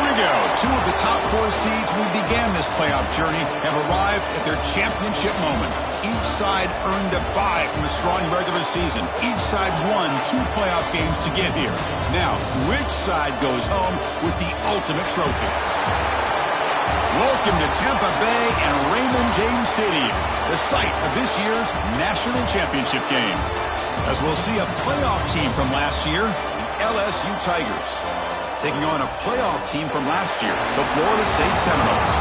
we go. Two of the top 4 seeds who began this playoff journey have arrived at their championship moment. Each side earned a bye from a strong regular season. Each side won 2 playoff games to get here. Now, which side goes home with the ultimate trophy? Welcome to Tampa Bay and Raymond James Stadium, the site of this year's national championship game. As we'll see a playoff team from last year, the LSU Tigers, taking on a playoff team from last year, the Florida State Seminoles.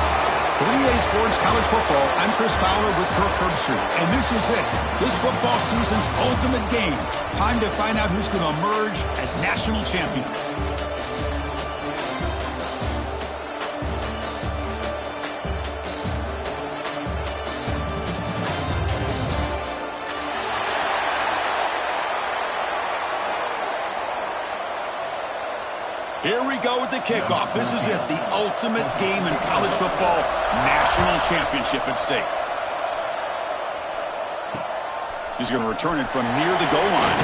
For EA Sports College Football, I'm Chris Fowler with Kirk Herbstreit, and this is it. This football season's ultimate game. Time to find out who's going to emerge as national champion. Here we go with the kickoff. This is it, the ultimate game in college football, national championship at stake. He's going to return it from near the goal line.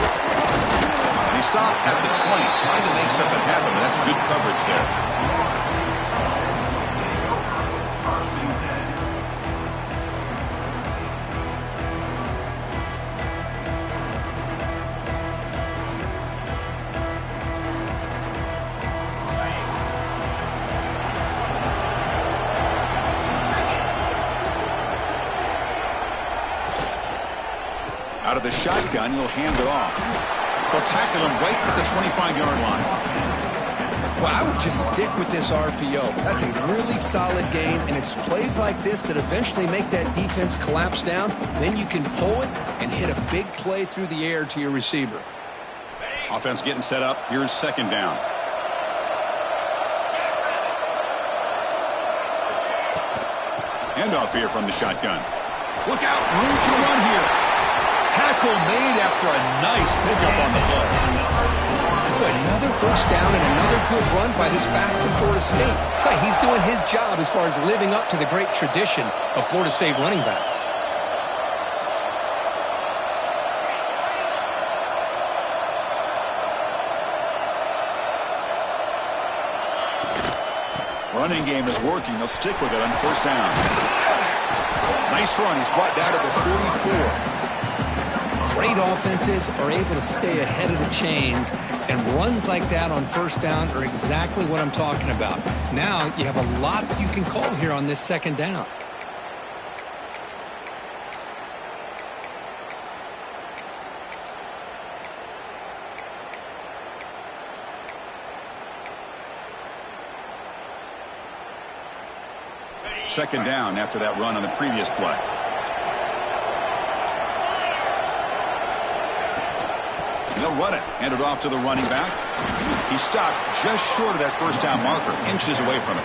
And he stopped at the 20, trying to make something happen, but that's good coverage there. Out of the shotgun, he'll hand it off. They'll tackle him right at the 25-yard line. Well, I would just stick with this RPO. That's a really solid game, and it's plays like this that eventually make that defense collapse down. Then you can pull it and hit a big play through the air to your receiver. Offense getting set up. Here's second down. Handoff here from the shotgun. Look out, room to run here. Tackle made after a nice pickup on the play. Another first down and another good run by this back from Florida State. He's doing his job as far as living up to the great tradition of Florida State running backs. Running game is working. They'll stick with it on first down. Nice run. He's brought down to the 44. Great offenses are able to stay ahead of the chains, and runs like that on first down are exactly what I'm talking about. Now you have a lot that you can call here on this second down. Second down after that run on the previous play. They'll run it. Hand it off to the running back. He stopped just short of that first down marker, inches away from it.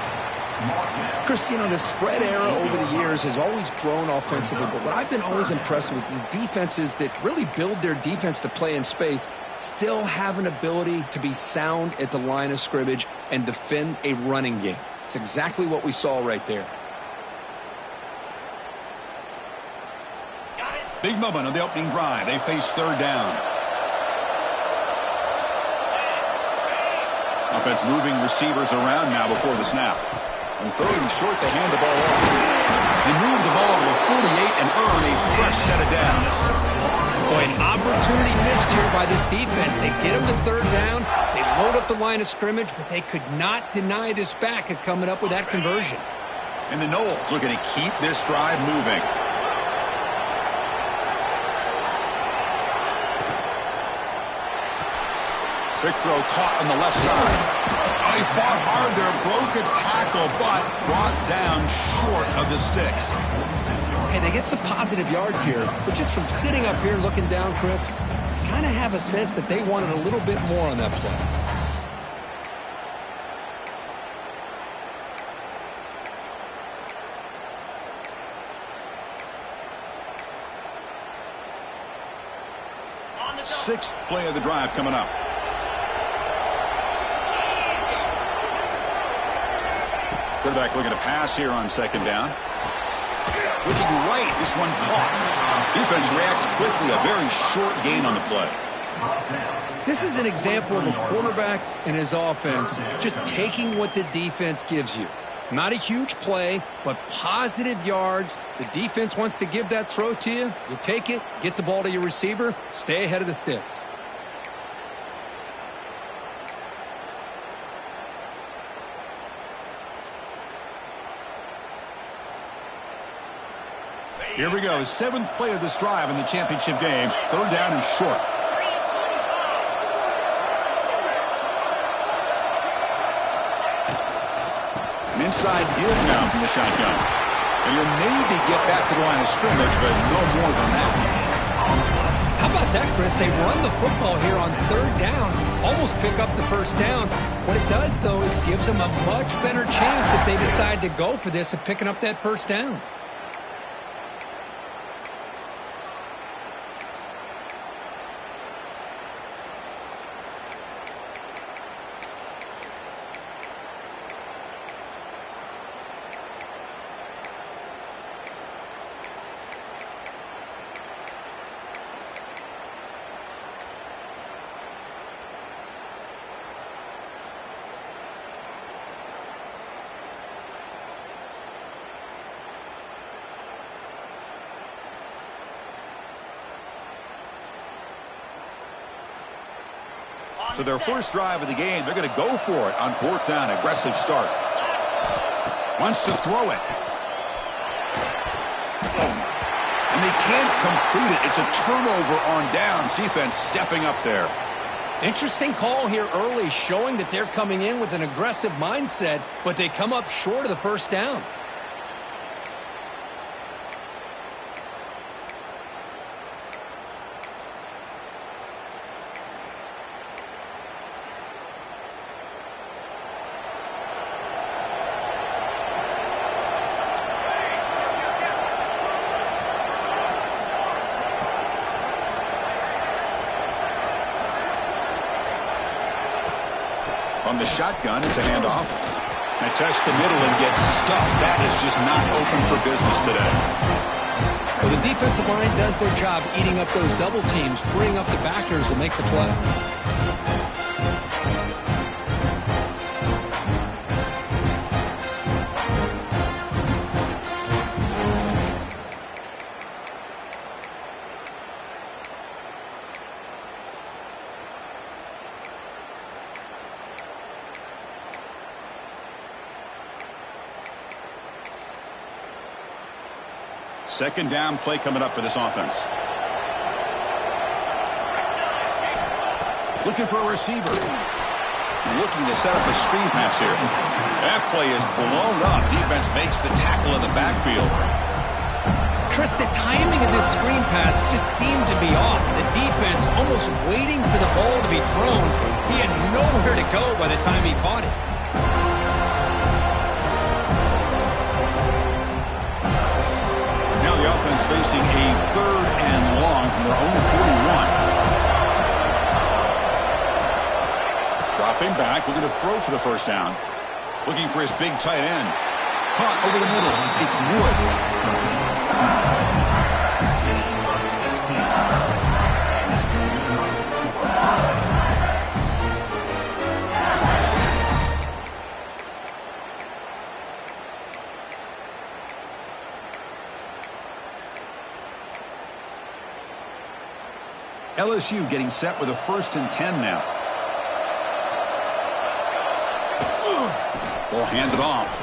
Chris, the spread era over the years has always grown offensively, but what I've been always impressed with defenses that really build their defense to play in space still have an ability to be sound at the line of scrimmage and defend a running game. It's exactly what we saw right there. Big moment on the opening drive. They face third down. Offense moving receivers around now before the snap. On third and short, they hand the ball off. They move the ball to the 48 and earn a fresh set of downs. Boy, an opportunity missed here by this defense. They get them to third down. They load up the line of scrimmage, but they could not deny this back at coming up with that conversion. And the Noles looking to keep this drive moving. Big throw caught on the left side. Oh, he fought hard there, broke a tackle, but brought down short of the sticks. Hey, they get some positive yards here, but just from sitting up here looking down, Chris, kind of have a sense that they wanted a little bit more on that play. Sixth play of the drive coming up. Quarterback looking to pass here on second down. Looking right, this one caught. Defense reacts quickly, a very short gain on the play. This is an example of a quarterback and his offense just taking what the defense gives you. Not a huge play, but positive yards. The defense wants to give that throw to you. You take it, get the ball to your receiver, stay ahead of the sticks. Here we go. 7th play of this drive in the championship game. 3rd down and short. An inside give now from the shotgun. And you'll maybe get back to the line of scrimmage, but no more than that. How about that, Chris? They run the football here on 3rd down, almost pick up the 1st down. What it does, though, is gives them a much better chance if they decide to go for this of picking up that 1st down. So their first drive of the game, they're going to go for it on 4th down. Aggressive start. Wants to throw it. And they can't complete it. It's a turnover on downs. Defense stepping up there. Interesting call here early, showing that they're coming in with an aggressive mindset, but they come up short of the 1st down. On the shotgun, it's a handoff. And tests the middle and gets stuffed. That is just not open for business today. Well, the defensive line does their job eating up those double teams, freeing up the backers to make the play. Second down play coming up for this offense. Looking for a receiver. Looking to set up a screen pass here. That play is blown up. Defense makes the tackle in the backfield. Chris, the timing of this screen pass just seemed to be off. The defense almost waiting for the ball to be thrown. He had nowhere to go by the time he caught it. The offense facing a 3rd and long from their own 41. Dropping back, looking to throw for the 1st down. Looking for his big tight end. Caught over the middle. It's Wood. LSU getting set with a 1st and 10 now. Ball handed off.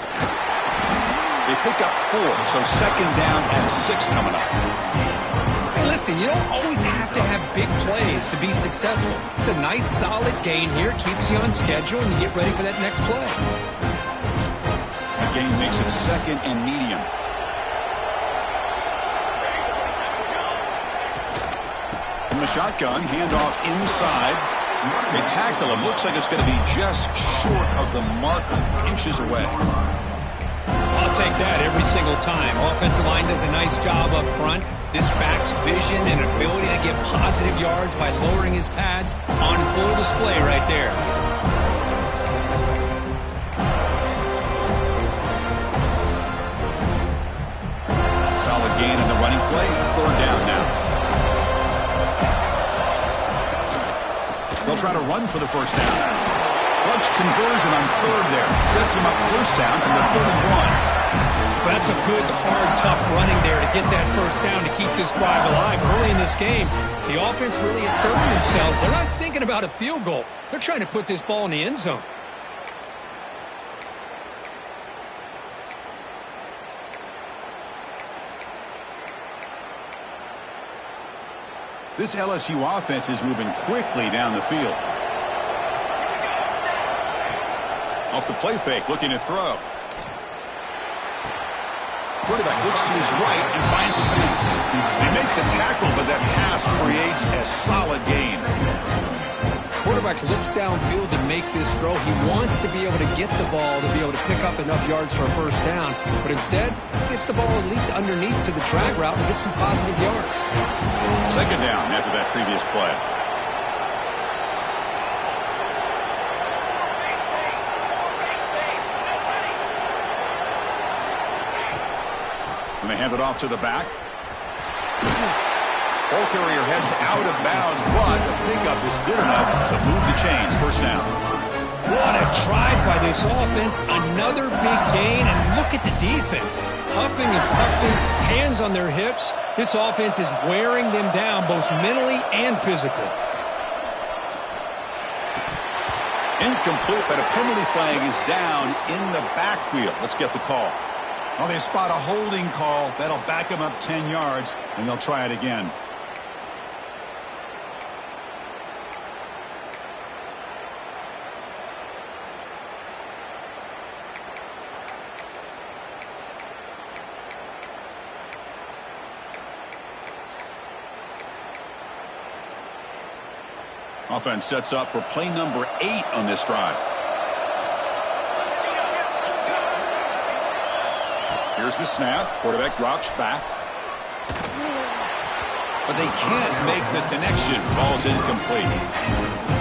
They pick up 4, so 2nd down and 6 coming up. Hey, listen, you don't always have to have big plays to be successful. It's a nice, solid gain here. Keeps you on schedule, and you get ready for that next play. The gain makes it 2nd and medium. From the shotgun, handoff inside. They tackle him. Looks like it's going to be just short of the marker, inches away. I'll take that every single time. Offensive line does a nice job up front. This back's vision and ability to get positive yards by lowering his pads on full display right there. Solid gain in the running play. 3rd down now. They'll try to run for the first down. Clutch conversion on third there. Sets him up first down from the 31. That's a good, hard, tough running there to get that first down to keep this drive alive. Early in this game, the offense really asserting themselves. They're not thinking about a field goal. They're trying to put this ball in the end zone. This LSU offense is moving quickly down the field. Off the play fake, looking to throw. Quarterback looks to his right and finds his man. They make the tackle, but that pass creates a solid gain. Quarterback looks downfield to make this throw. He wants to be able to get the ball to be able to pick up enough yards for a first down. But instead, he gets the ball at least underneath to the drag route and gets some positive yards. Second down after that previous play. And they hand it off to the back. Ball carrier heads out of bounds, but the pickup is good enough to move the chains. First down. What a drive by this offense. Another big gain, and look at the defense. Huffing and puffing, hands on their hips. This offense is wearing them down both mentally and physically. Incomplete, but a penalty flag is down in the backfield. Let's get the call. Well, they spot a holding call. That'll back them up 10 yards, and they'll try it again. Offense sets up for play number 8 on this drive. Here's the snap. Quarterback drops back. But they can't make the connection. Ball's incomplete.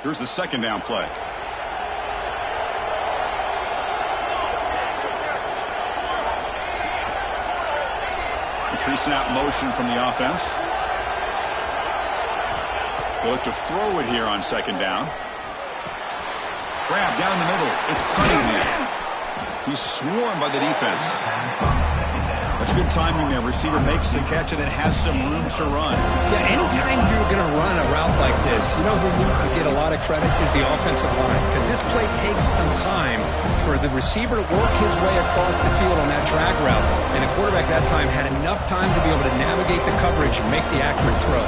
Here's the second down play. Pre-snap motion from the offense. They look to throw it here on second down. Grab down the middle. It's Cunningham. He's swarmed by the defense. That's good timing there. Receiver makes the catch and then has some room to run. Yeah, anytime you're going to run a route like this, you know who needs to get a lot of credit is the offensive line. Because this play takes some time for the receiver to work his way across the field on that drag route. And the quarterback that time had enough time to be able to navigate the coverage and make the accurate throw.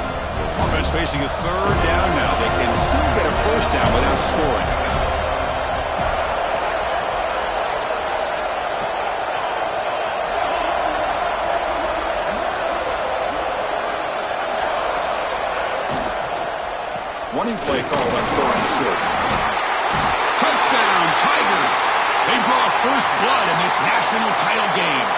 Offense facing a third down now. They can still get a first down without scoring. Running play called on third and short. Touchdown, Tigers! They draw first blood in this national title game.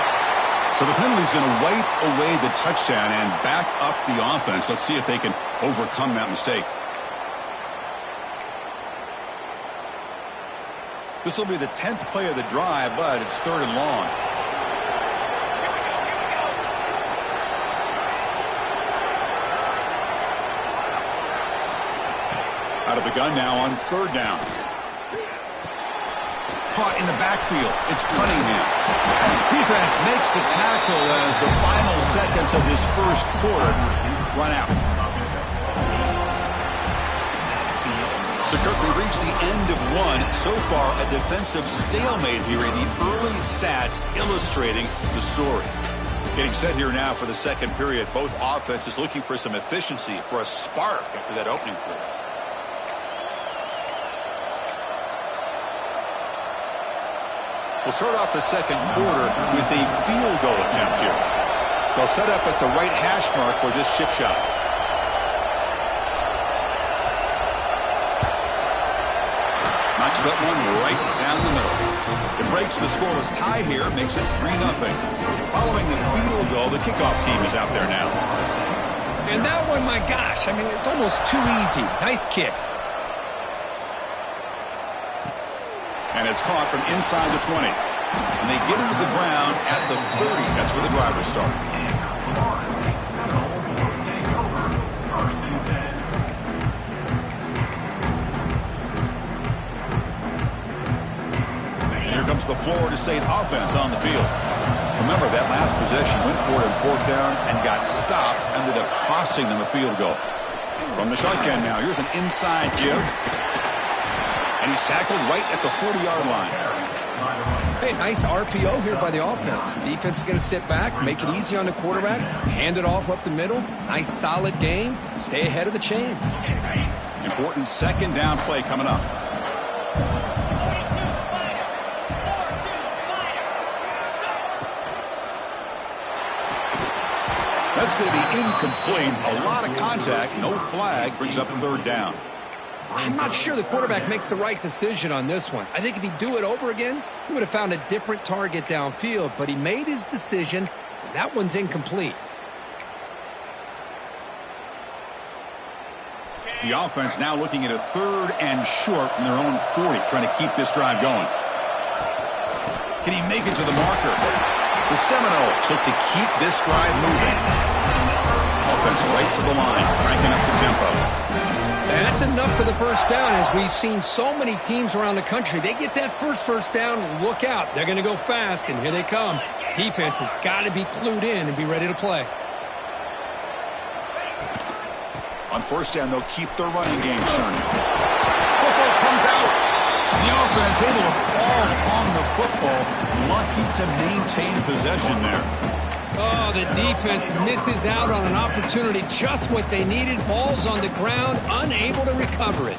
So the penalty's going to wipe away the touchdown and back up the offense. Let's see if they can overcome that mistake. This will be the 10th play of the drive, but it's third and long. Out of the gun now on third down. Caught in the backfield. It's Cunningham. Defense makes the tackle as the final seconds of this first quarter run out. So, Kirk, we reached the end of one. So far, a defensive stalemate here in the early stats illustrating the story. Getting set here now for the second period. Both offenses looking for some efficiency, for a spark after that opening quarter. We'll start off the second quarter with a field goal attempt here. They'll set up at the right hash mark for this chip shot. Not Knocks that one right down the middle. It breaks the scoreless tie here, makes it 3-0. Following the field goal, the kickoff team is out there now. And that one, my gosh, I mean, it's almost too easy. Nice kick. And it's caught from inside the 20. And they get into the ground at the 30. That's where the drivers start. Here comes the Florida State offense on the field. Remember, that last possession went for it in 4th down and got stopped, ended up costing them a field goal. From the shotgun now, here's an inside give. And he's tackled right at the 40-yard line. Hey, nice RPO here by the offense. Defense is going to sit back, make it easy on the quarterback, hand it off up the middle. Nice, solid game. Stay ahead of the chains. Important 2nd down play coming up. That's going to be incomplete. A lot of contact. No flag. Brings up 3rd down. I'm not sure the quarterback makes the right decision on this one. I think if he'd do it over again, he would have found a different target downfield. But he made his decision, and that one's incomplete. The offense now looking at a 3rd and short from their own 40, trying to keep this drive going. Can he make it to the marker? The Seminoles look to keep this drive moving. Offense right to the line, cranking up the tempo. That's enough for the 1st down. As we've seen so many teams around the country, they get that first down, look out. They're going to go fast, and here they come. Defense has got to be clued in and be ready to play. On 1st down, they'll keep their running game churning. Football comes out. The offense able to fall on the football. Lucky to maintain possession there. Oh, the defense misses out on an opportunity. Just what they needed. Ball's on the ground, unable to recover it.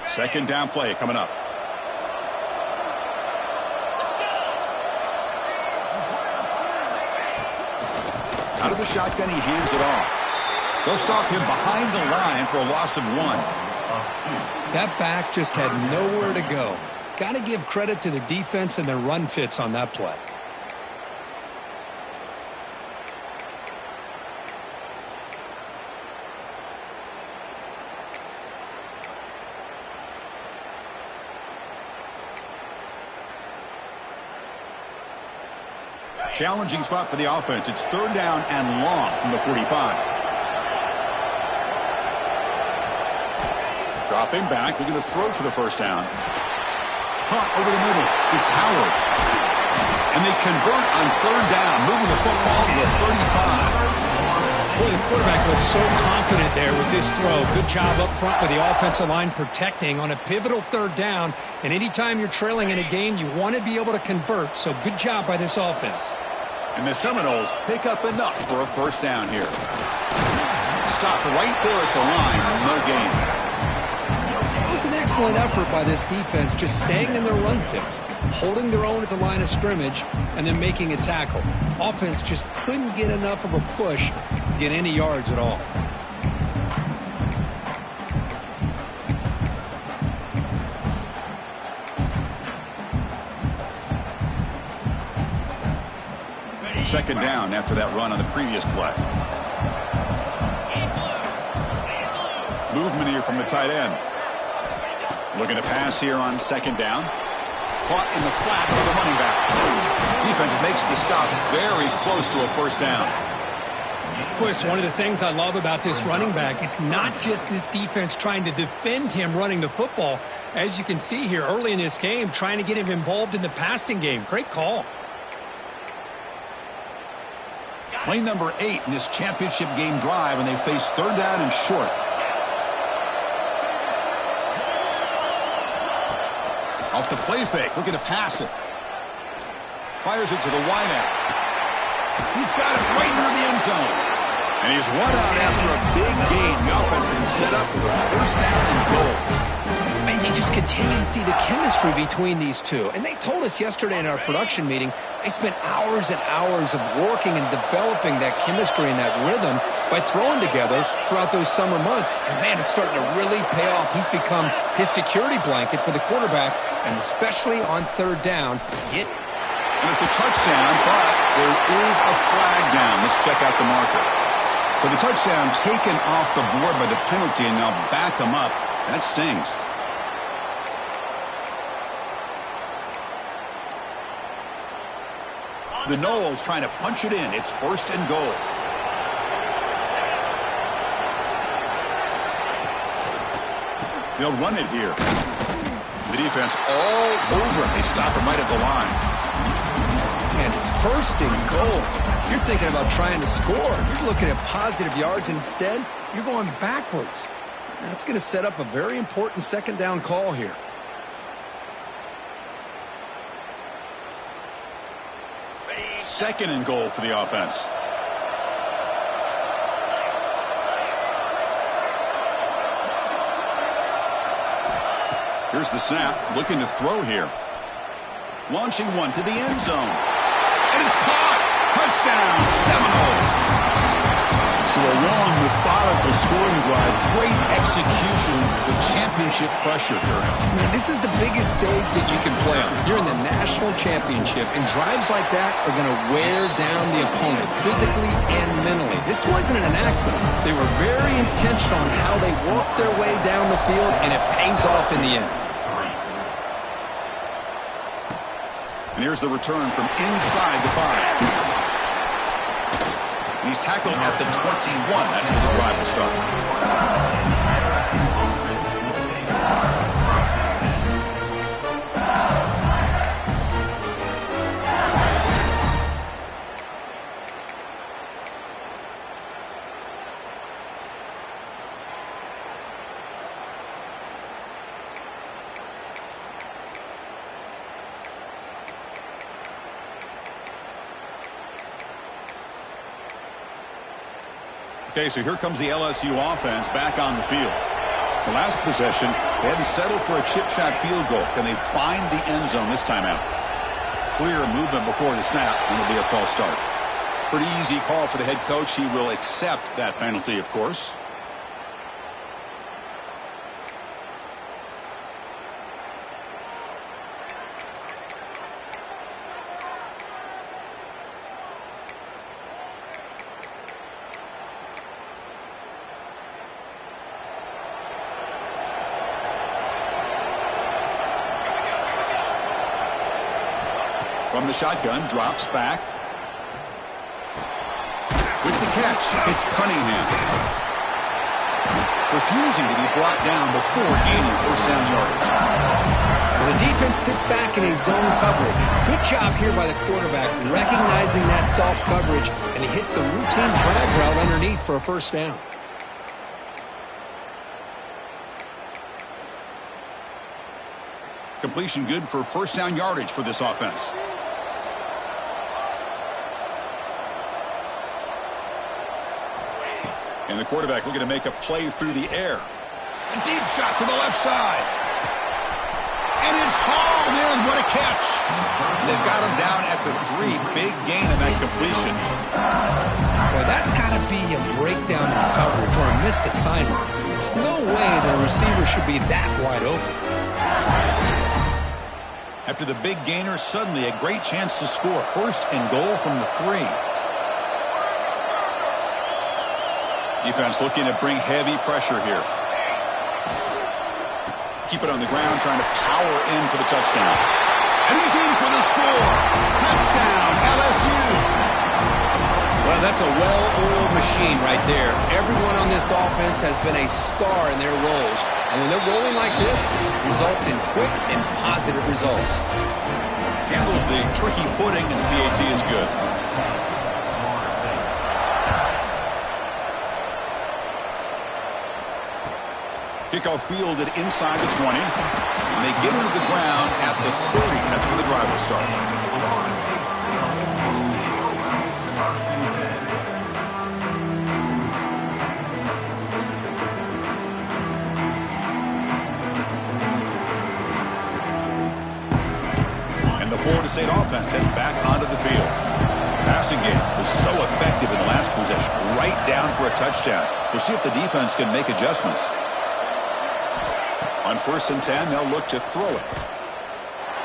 Second down play coming up. Out of the shotgun, he hands it off. They'll stop him behind the line for a loss of 1. That back just had nowhere to go. Got to give credit to the defense and their run fits on that play. Challenging spot for the offense. It's 3rd down and long from the 45. Dropping back, looking to throw for the 1st down. Caught over the middle. It's Howard. And they convert on 3rd down, moving the football to the 35. Boy, the quarterback looks so confident there with this throw. Good job up front with the offensive line protecting on a pivotal 3rd down. And anytime you're trailing in a game, you want to be able to convert. So good job by this offense. And the Seminoles pick up enough for a 1st down here. Stop right there at the line. No gain. It was an excellent effort by this defense, just staying in their run fits, holding their own at the line of scrimmage, and then making a tackle. Offense just couldn't get enough of a push to get any yards at all. Second down after that run on the previous play. Movement here from the tight end. Looking to pass here on 2nd down. Caught in the flat by the running back. Defense makes the stop very close to a 1st down. Boy, it's one of the things I love about this running back. It's not just this defense trying to defend him running the football. As you can see here early in this game, trying to get him involved in the passing game. Great call. Play number 8 in this championship game drive, and they face 3rd down and short. Off the play fake, looking to pass it. Fires it to the wideout. He's got it right near the end zone. And he's run out after a big gain. The offense has been set up for a 1st down and goal. And you just continue to see the chemistry between these two. And they told us yesterday in our production meeting, they spent hours and hours of working and developing that chemistry and that rhythm by throwing together throughout those summer months. And, man, it's starting to really pay off. He's become his security blanket for the quarterback, and especially on third down. And it's a touchdown, but there is a flag down. Let's check out the marker. So the touchdown taken off the board by the penalty, and now back him up. That stings. The Noles trying to punch it in. It's first and goal. They'll run it here. The defense all over it. They stop it right at the line. And it's first and goal. You're thinking about trying to score. You're looking at positive yards, and instead, you're going backwards. That's going to set up a very important second down call here. Second and goal for the offense. Here's the snap. Looking to throw here. Launching one to the end zone. And it's caught. Touchdown, Seminoles. So a long, methodical scoring drive. Great execution with championship pressure here. Man, this is the biggest stage that you can play on. You're in the national championship, and drives like that are going to wear down the opponent physically and mentally. This wasn't an accident. They were very intentional on how they worked their way down the field, and it pays off in the end. And here's the return from inside the 5. And he's tackled at the 21. That's where the drive will start. Okay, so here comes the LSU offense back on the field. The last possession, they had to settle for a chip shot field goal. Can they find the end zone this time out? Clear movement before the snap, and it'll be a false start. Pretty easy call for the head coach. He will accept that penalty, of course. From the shotgun, drops back. With the catch, it's Cunningham. Refusing to be brought down before gaining first down yardage. Well, the defense sits back in a zone coverage. Good job here by the quarterback, recognizing that soft coverage, and he hits the routine drag route underneath for a first down. Completion good for first down yardage for this offense. And the quarterback looking to make a play through the air. A deep shot to the left side. And it's hauled in. What a catch. They've got him down at the 3. Big gain in that completion. Boy, that's got to be a breakdown in coverage or a missed assignment. There's no way the receiver should be that wide open. After the big gainer, suddenly a great chance to score. First and goal from the 3. Defense looking to bring heavy pressure here. Keep it on the ground, trying to power in for the touchdown. And he's in for the score. Touchdown, LSU. Well, that's a well-oiled machine right there. Everyone on this offense has been a star in their roles. And when they're rolling like this, results in quick and positive results. Handles the tricky footing, and the PAT is good. Kickoff fielded inside the 20. And they get into the ground at the 30. That's where the drive will start. State offense heads back onto the field. The passing game was so effective in the last possession, right down for a touchdown. We'll see if the defense can make adjustments. On 1st and 10, they'll look to throw it.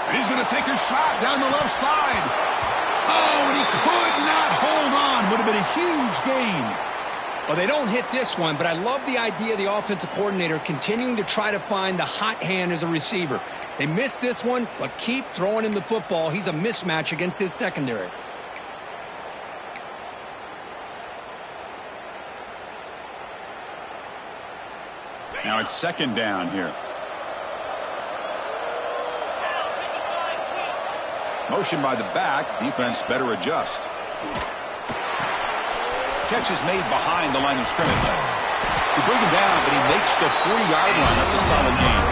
And he's going to take a shot down the left side. Oh, and he could not hold on. Would have been a huge gain. Well, they don't hit this one, but I love the idea of the offensive coordinator continuing to try to find the hot hand as a receiver. They missed this one, but keep throwing him the football. He's a mismatch against his secondary. Now it's 2nd down here. Motion by the back. Defense better adjust. Catch is made behind the line of scrimmage. They bring him down, but he makes the 40-yard line. That's a solid gain.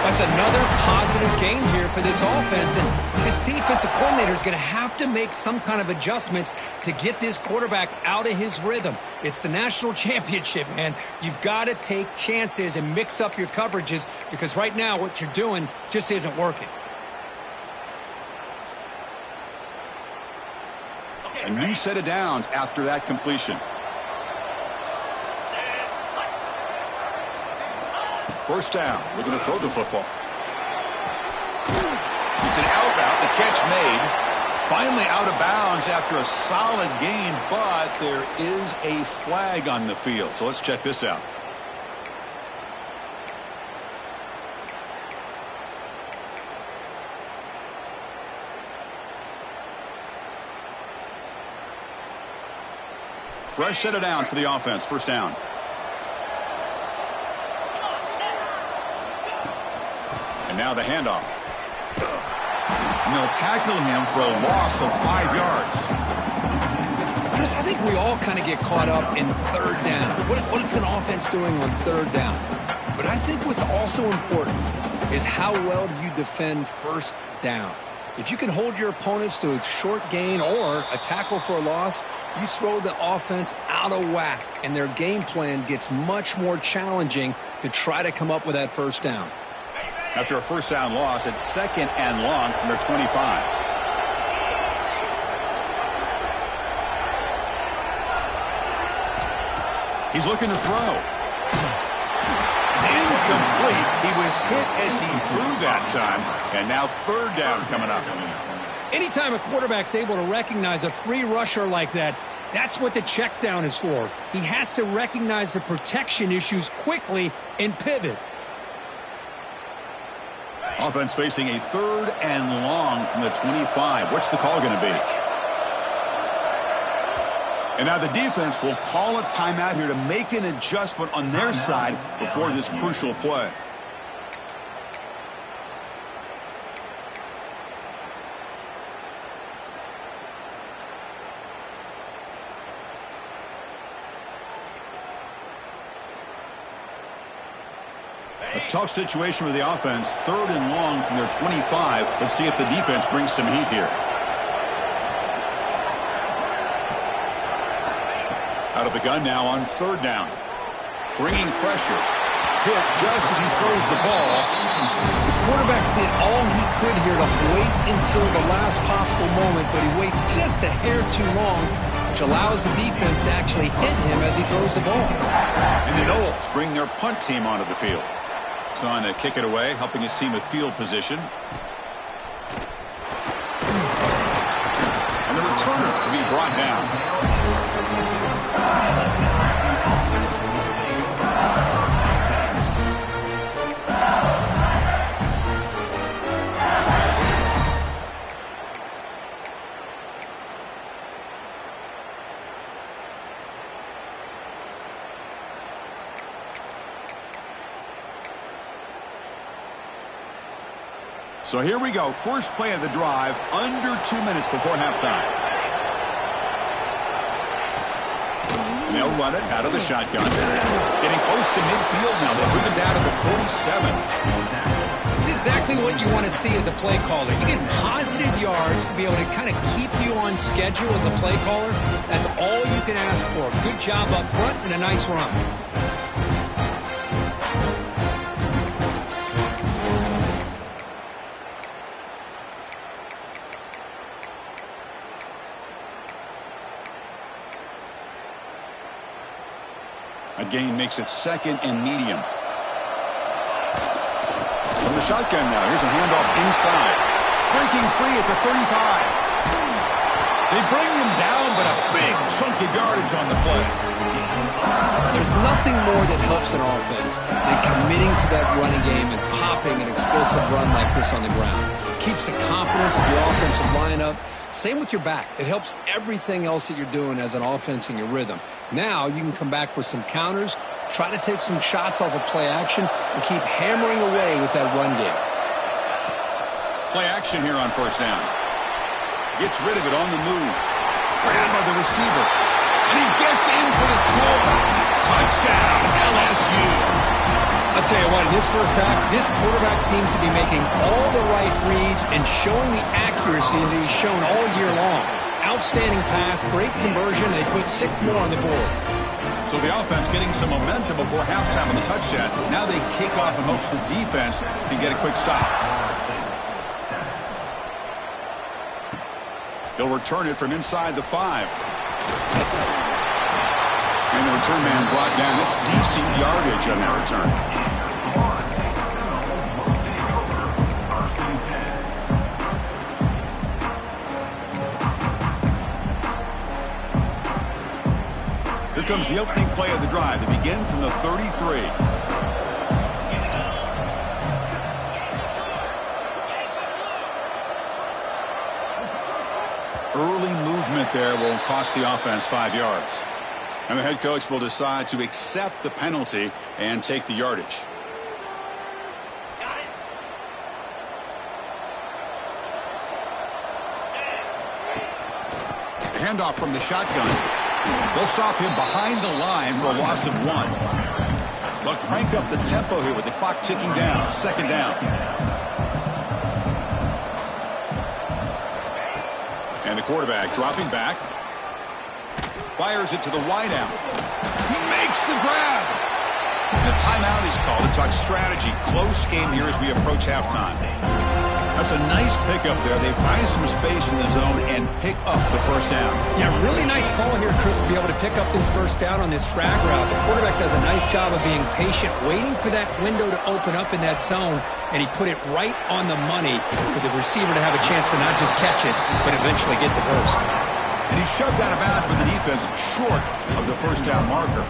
That's another positive gain here for this offense, and this defensive coordinator is going to have to make some kind of adjustments to get this quarterback out of his rhythm. It's the national championship, man. You've got to take chances and mix up your coverages because right now what you're doing just isn't working. A new set of downs after that completion. 1st down, looking to throw the football. It's an out route, the catch made. Finally out of bounds after a solid gain, but there is a flag on the field. So let's check this out. Fresh set of downs for the offense. 1st down. And now the handoff. And they'll tackle him for a loss of 5 yards. Chris, I think we all kind of get caught up in 3rd down. What's an offense doing on 3rd down? But I think what's also important is how well do you defend 1st down. If you can hold your opponents to a short gain or a tackle for a loss, you throw the offense out of whack, and their game plan gets much more challenging to try to come up with that 1st down. After a 1st down loss, it's 2nd and long from their 25. He's looking to throw. It's incomplete. He was hit as he threw that time. And now 3rd down coming up. Anytime a quarterback's able to recognize a free rusher like that, that's what the check down is for. He has to recognize the protection issues quickly and pivot. Offense facing a 3rd and long from the 25. What's the call going to be? And now the defense will call a timeout here to make an adjustment on their side before this crucial play. A tough situation for the offense. 3rd and long from their 25. Let's see if the defense brings some heat here. Out of the gun now on 3rd down. Bringing pressure. Hit just as he throws the ball. The quarterback did all he could here to wait until the last possible moment, but he waits just a hair too long, which allows the defense to actually hit him as he throws the ball. And the Noles bring their punt team onto the field. He's on to kick it away, helping his team with field position. And the returner will be brought down. So here we go. First play of the drive, under 2 minutes before halftime. They'll run it out of the shotgun. Getting close to midfield now. They'll bring it down to the 47. It's exactly what you want to see as a play caller. You get positive yards to be able to kind of keep you on schedule as a play caller. That's all you can ask for. Good job up front and a nice run. A gain makes it 2nd and medium. From the shotgun now, here's a handoff inside. Breaking free at the 35. They bring him down, but a big chunk of yardage on the play. There's nothing more that helps an offense than committing to that running game and popping an explosive run like this on the ground. It keeps the confidence of your offensive lineup. Same with your back. It helps everything else that you're doing as an offense in your rhythm. Now you can come back with some counters, try to take some shots off of play action, and keep hammering away with that run game. Play action here on 1st down. Gets rid of it on the move. Grabbed by the receiver. And he gets in for the score. Touchdown, LSU. I'll tell you what, in this first half, this quarterback seems to be making all the right reads and showing the accuracy that he's shown all year long. Outstanding pass, great conversion. They put 6 more on the board. So the offense getting some momentum before halftime on the touchdown. Now they kick off in hopes the defense can get a quick stop. They'll return it from inside the 5. And the return man brought down. That's decent yardage on that return. Here comes the opening play of the drive. They begin from the 33. Early movement there will cost the offense 5 yards. And the head coach will decide to accept the penalty and take the yardage. Handoff from the shotgun. They'll stop him behind the line for a loss of 1. They'll crank up the tempo here with the clock ticking down. 2nd down. And the quarterback dropping back. Fires it to the wideout. He makes the grab. And a timeout is called to talk strategy. Close game here as we approach halftime. That's a nice pickup there. They find some space in the zone and pick up the 1st down. Yeah, really nice call here, Chris, to be able to pick up this 1st down on this drag route. The quarterback does a nice job of being patient, waiting for that window to open up in that zone, and he put it right on the money for the receiver to have a chance to not just catch it, but eventually get the 1st. And he shoved out of bounds with the defense short of the 1st down marker.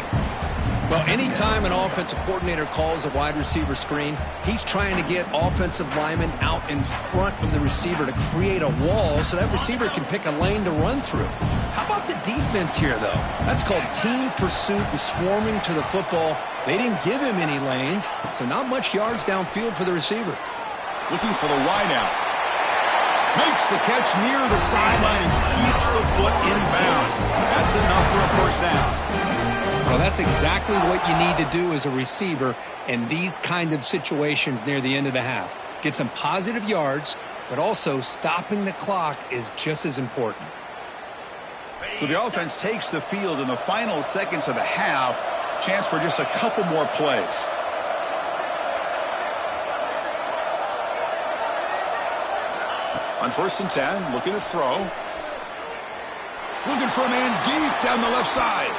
Well, anytime an offensive coordinator calls a wide receiver screen, he's trying to get offensive linemen out in front of the receiver to create a wall so that receiver can pick a lane to run through. How about the defense here, though? That's called team pursuit and swarming to the football. They didn't give him any lanes, so not much yards downfield for the receiver. Looking for the wideout. Makes the catch near the sideline and keeps the foot in bounds. That's enough for a 1st down. Well, that's exactly what you need to do as a receiver in these kind of situations near the end of the half. Get some positive yards, but also stopping the clock is just as important. So the offense takes the field in the final seconds of the half. Chance for just a couple more plays. On 1st and 10, looking to throw. Looking for a man deep down the left side.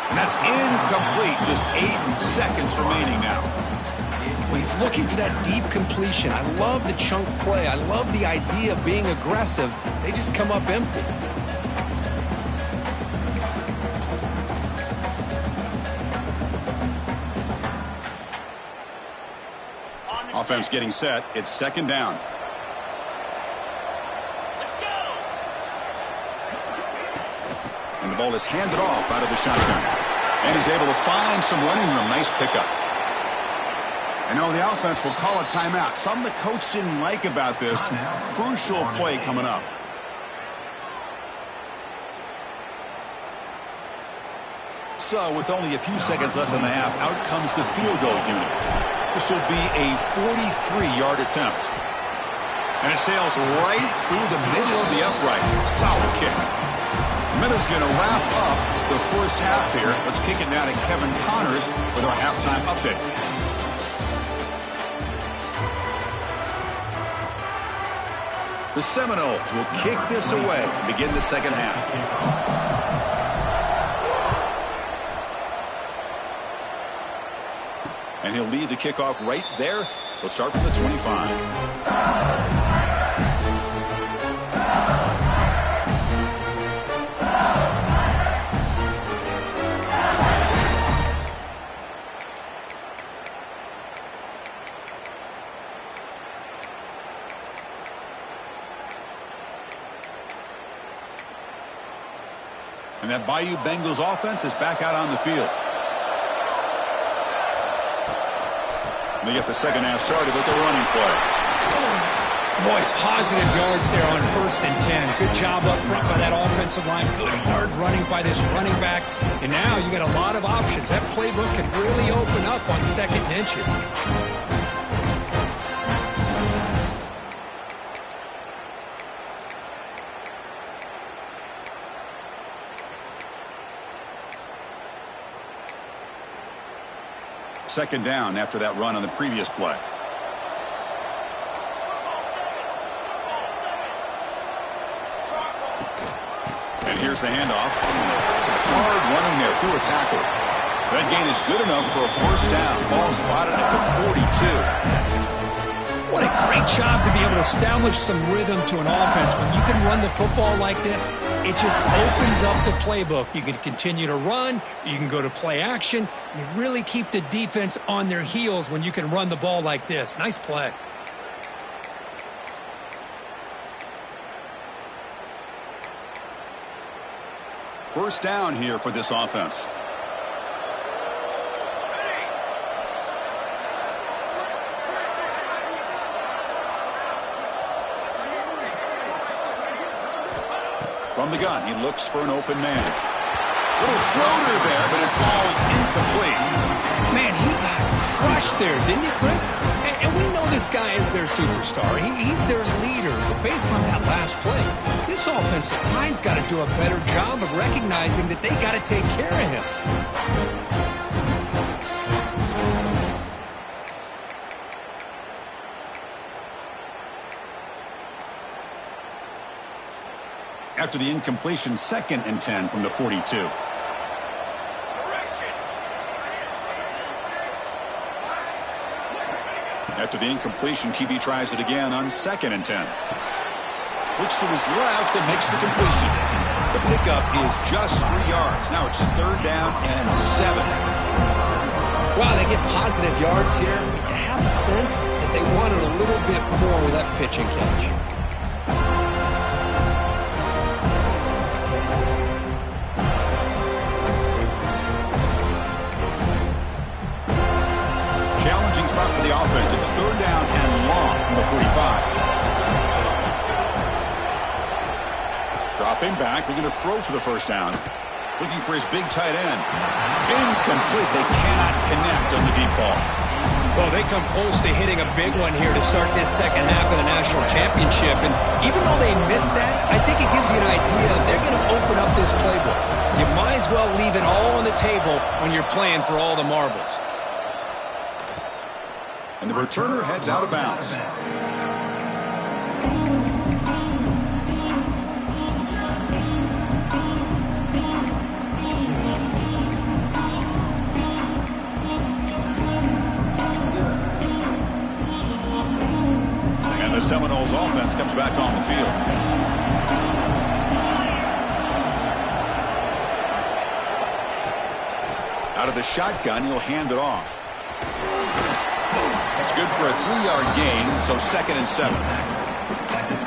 And that's incomplete. Just 8 seconds remaining now. Well, he's looking for that deep completion. I love the chunk play. I love the idea of being aggressive. They just come up empty. Offense getting set. It's 2nd down. And the ball is handed off out of the shotgun. And he's able to find some running room. Nice pickup. And now the offense will call a timeout. Something the coach didn't like about this. Crucial play coming up. So with only a few seconds left in the half, out comes the field goal unit. This will be a 43-yard attempt. And it sails right through the middle of the uprights. Solid kick. Minutes going to wrap up the 1st half here. Let's kick it now to Kevin Connors with our halftime update. The Seminoles will kick this away to begin the 2nd half. And he'll lead the kickoff right there. They'll start from the 25. And that Bayou Bengals offense is back out on the field. And they get the second half started with the running play. Boy, positive yards there on 1st and 10. Good job up front by that offensive line. Good hard running by this running back. And now you got a lot of options. That playbook can really open up on 2nd and inches. Second down after that run on the previous play. And here's the handoff. Some hard running there through a tackle. That gain is good enough for a 1st down. Ball spotted at the 42. What a great job to be able to establish some rhythm to an offense. When you can run the football like this, it just opens up the playbook. You can continue to run. You can go to play action. You really keep the defense on their heels when you can run the ball like this. Nice play. First down here for this offense. From the gun, he looks for an open man. Little floater there, but it falls incomplete. Man, he got crushed there, didn't he, Chris? And we know this guy is their superstar. He's their leader. But based on that last play, this offensive line's got to do a better job of recognizing that they got to take care of him. After the incompletion, 2nd and 10 from the 42. After the incompletion, QB tries it again on 2nd and 10. Looks to his left and makes the completion. The pickup is just 3 yards. Now it's 3rd down and 7. Wow, they get positive yards here. You have a sense that they wanted a little bit more with that pitch and catch. Challenging spot for the offense. It's 3rd down and long from the 45. Dropping back, looking to throw for the 1st down. Looking for his big tight end. Incomplete. They cannot connect on the deep ball. Well, they come close to hitting a big one here to start this 2nd half of the national championship. And even though they missed that, I think it gives you an idea they're going to open up this playbook. You might as well leave it all on the table when you're playing for all the marbles. And the returner heads out of bounds. And the Seminoles offense comes back on the field. Out of the shotgun, he'll hand it off. It's good for a 3-yard gain, so 2nd and 7.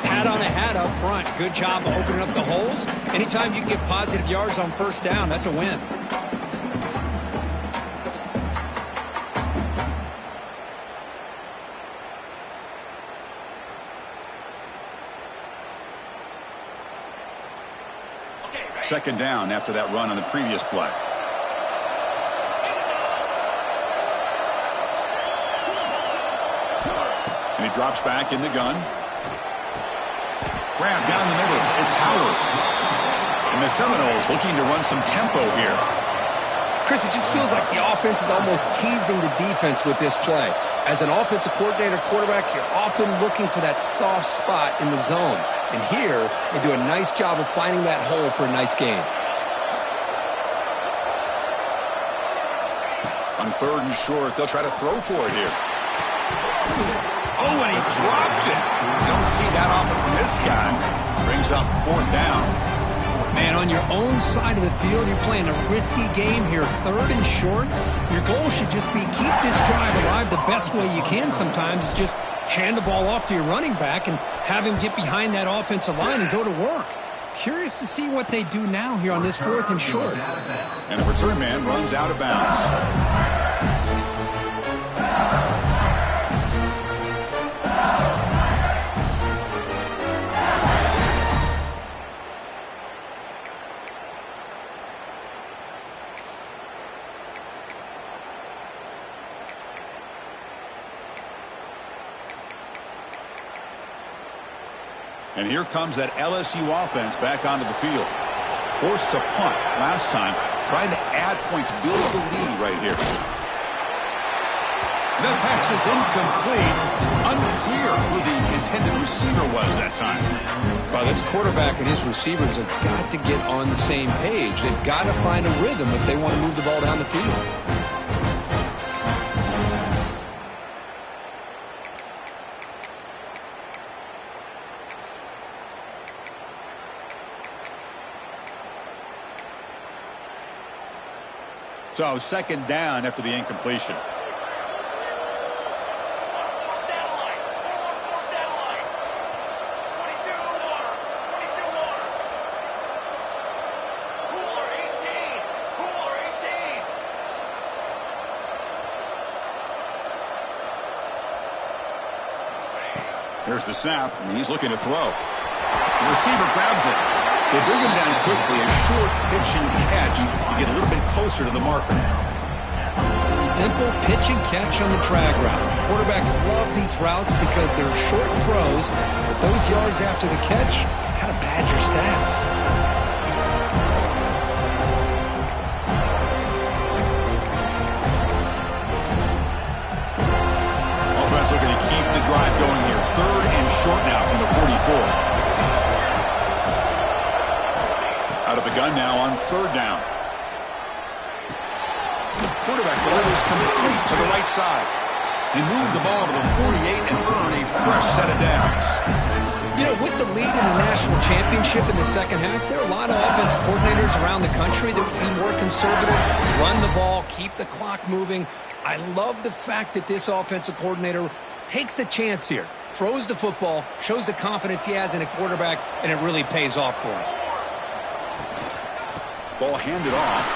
Hat on a hat up front. Good job of opening up the holes. Anytime you can get positive yards on 1st down, that's a win. Second down after that run on the previous play. And he drops back in the gun. Grab down the middle. It's Howard. And the Seminoles looking to run some tempo here. Chris, it just feels like the offense is almost teasing the defense with this play. As an offensive coordinator, quarterback, you're often looking for that soft spot in the zone. And here, they do a nice job of finding that hole for a nice gain. On 3rd and short, they'll try to throw for it here. Oh, and he dropped it. You don't see that often from this guy. Brings up 4th down. Man, on your own side of the field, you're playing a risky game here. 3rd and short. Your goal should just be keep this drive alive the best way you can sometimes. Is just hand the ball off to your running back and have him get behind that offensive line and go to work. Curious to see what they do now here on this 4th and short. And the return man runs out of bounds. And here comes that LSU offense back onto the field. Forced to punt last time. Trying to add points, build the lead right here. That pass is incomplete. Unclear who the intended receiver was that time. Well, this quarterback and his receivers have got to get on the same page. They've got to find a rhythm if they want to move the ball down the field. So 2nd down after the incompletion. Here's the snap, and he's looking to throw. The receiver grabs it. They bring him down quickly, a short pitch and catch to get a little bit closer to the marker. Simple pitch and catch on the drag route. Quarterbacks love these routes because they're short throws, but those yards after the catch kind of pad your stats. Offense looking to keep the drive going here. 3rd and short now from the 44. Out of the gun now on 3rd down. Quarterback delivers complete to the right side. They move the ball to the 48 and earn a fresh set of downs. You know, with the lead in the national championship in the second half, there are a lot of offense coordinators around the country that would be more conservative, run the ball, keep the clock moving. I love the fact that this offensive coordinator takes a chance here, throws the football, shows the confidence he has in a quarterback, and it really pays off for him. Ball handed off.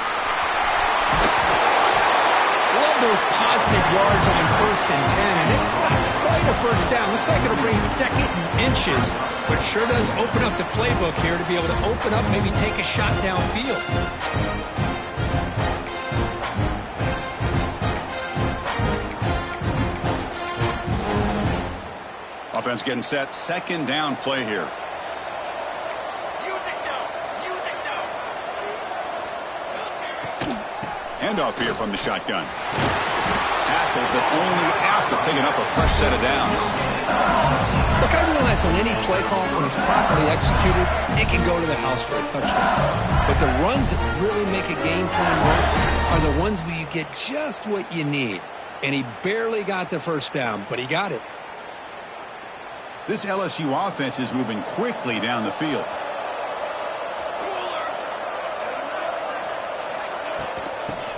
Love those positive yards on 1st and 10, and it's not quite a first down. Looks like it'll bring 2nd and inches, but sure does open up the playbook here to be able to open up, maybe take a shot downfield. Offense getting set. 2nd down play here. Handoff here from the shotgun. Tackles, but only after picking up a fresh set of downs. Look, I realize on any play call, when it's properly executed, it can go to the house for a touchdown. But the runs that really make a game plan work are the ones where you get just what you need. And he barely got the first down, but he got it. This LSU offense is moving quickly down the field.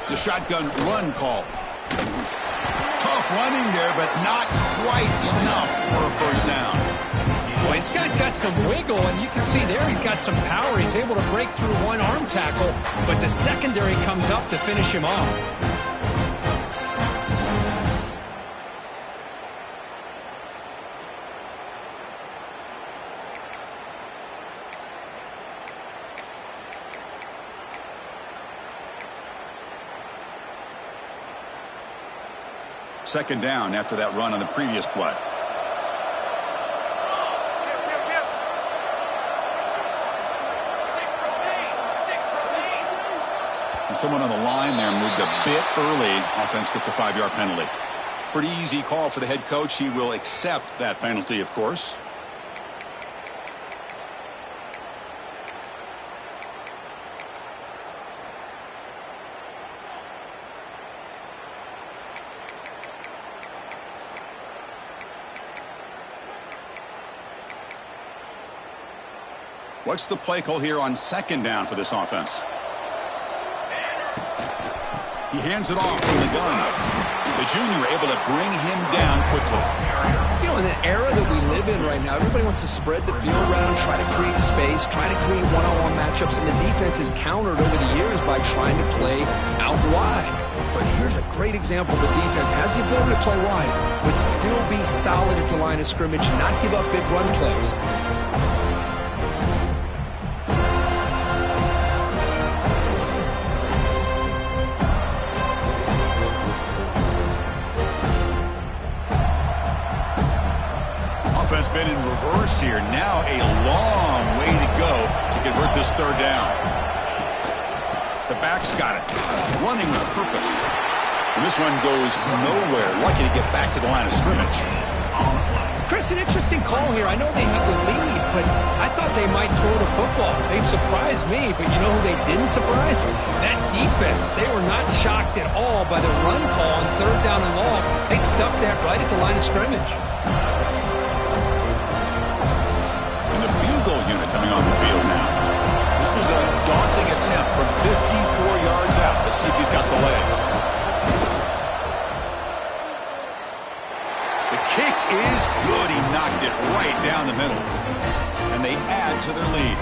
It's a shotgun run call. Tough running there, but not quite enough for a first down. Well, this guy's got some wiggle, and you can see there he's got some power. He's able to break through one arm tackle, but the secondary comes up to finish him off. Second down after that run on the previous play. And someone on the line there moved a bit early. Offense gets a 5-yard penalty. Pretty easy call for the head coach. He will accept that penalty, of course. What's the play call here on second down for this offense? He hands it off from the gun. The junior able to bring him down quickly. You know, in the era that we live in right now, everybody wants to spread the field around, try to create space, try to create one-on-one matchups, and the defense is countered over the years by trying to play out wide. But here's a great example. The defense has the ability to play wide, but still be solid at the line of scrimmage and not give up big run plays. Offense been in reverse here. Now a long way to go to convert this third down. The back's got it. Running with purpose. And this one goes nowhere. Lucky to get back to the line of scrimmage. Chris, an interesting call here. I know they have the lead, but I thought they might throw the football. They surprised me, but you know who they didn't surprise? That defense. They were not shocked at all by the run call on third down and long. They stuffed that right at the line of scrimmage. Unit coming on the field now. This is a daunting attempt from 54 yards out. Let's see if he's got the leg. The kick is good. He knocked it right down the middle. And they add to their lead.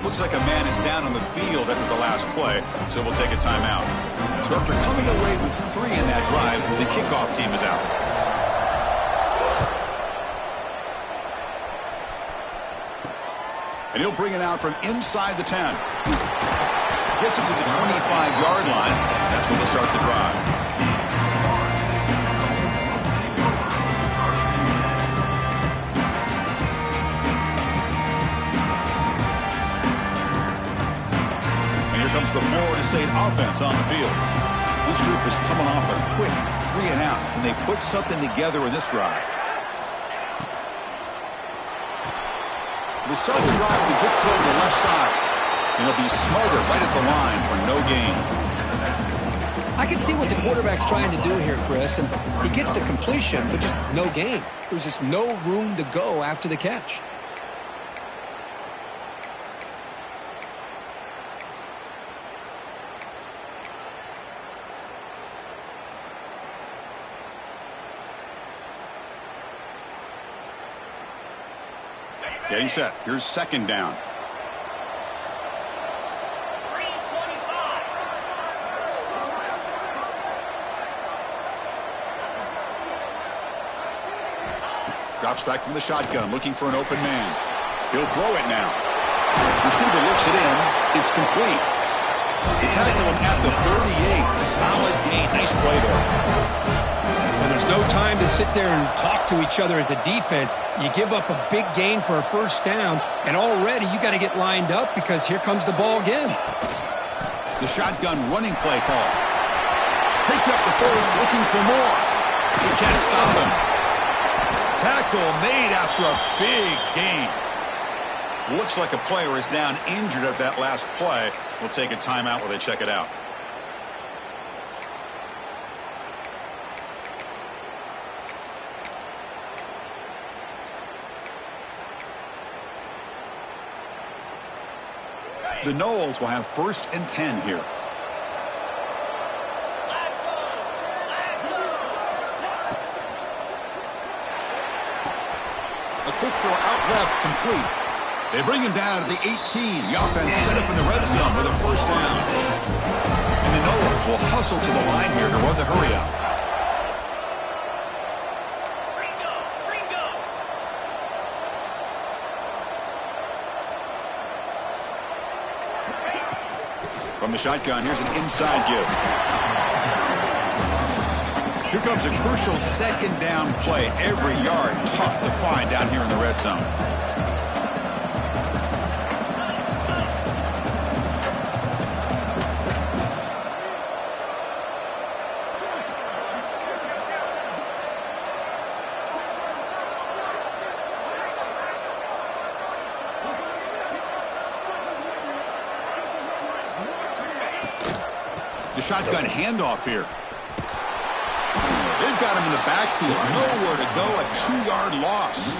Looks like a man is down on the field after the last play, so we'll take a timeout. So after coming away with 3 in that drive, the kickoff team is out. And he'll bring it out from inside the 10. Gets it to the 25-yard line. That's when they'll start the drive. And here comes the Florida State offense on the field. This group is coming off a quick 3 and out. Can they put something together in this drive? They start the drive with a good throw to the left side. And he'll be smothered right at the line for no gain. I can see what the quarterback's trying to do here, Chris, and he gets the completion, but just no gain. There's just no room to go after the catch. Getting set. Here's second down. Drops back from the shotgun, looking for an open man. He'll throw it now. Receiver looks it in. It's complete. They tackle him at the 38. Solid gain. Nice play there. And there's no time to sit there and talk to each other as a defense. You give up a big gain for a first down, and already you got to get lined up because here comes the ball again. The shotgun running play call. Picks up the first, looking for more. He can't stop him. Tackle made after a big gain. Looks like a player is down injured at that last play. We'll take a timeout while they check it out. The Noles will have 1st and 10 here. A quick throw out left, complete. They bring him down to the 18. The offense set up in the red zone with a first down. And the Noles will hustle to the line here to run the hurry up. From the shotgun, here's an inside give. Here comes a crucial second down play. Every yard tough to find down here in the red zone. The shotgun handoff here. They've got him in the backfield. Nowhere to go. A 2-yard loss.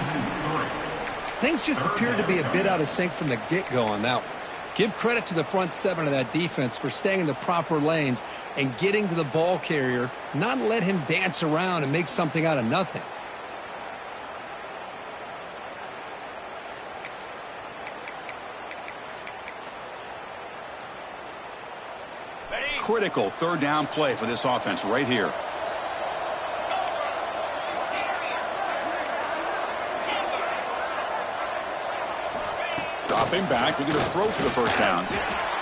things just appeared to be a bit out of sync from the get-go on that one. Give credit to the front seven of that defense for staying in the proper lanes and getting to the ball carrier, not let him dance around and make something out of nothing. Critical third down play for this offense right here. Dropping back, looking to throw for the first down.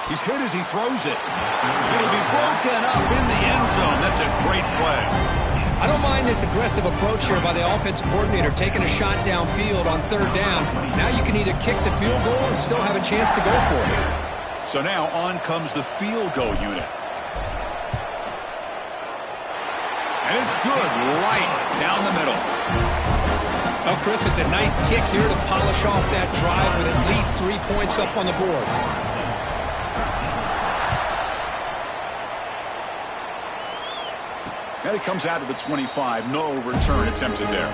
He's hit as he throws it. It'll be broken up in the end zone. That's a great play. I don't mind this aggressive approach here by the offensive coordinator, taking a shot downfield on third down. Now you can either kick the field goal or still have a chance to go for it. So now on comes the field goal unit. And it's good, light down the middle. Well, Chris, it's a nice kick here to polish off that drive with at least 3 points up on the board. And it comes out of the 25. No return attempted there.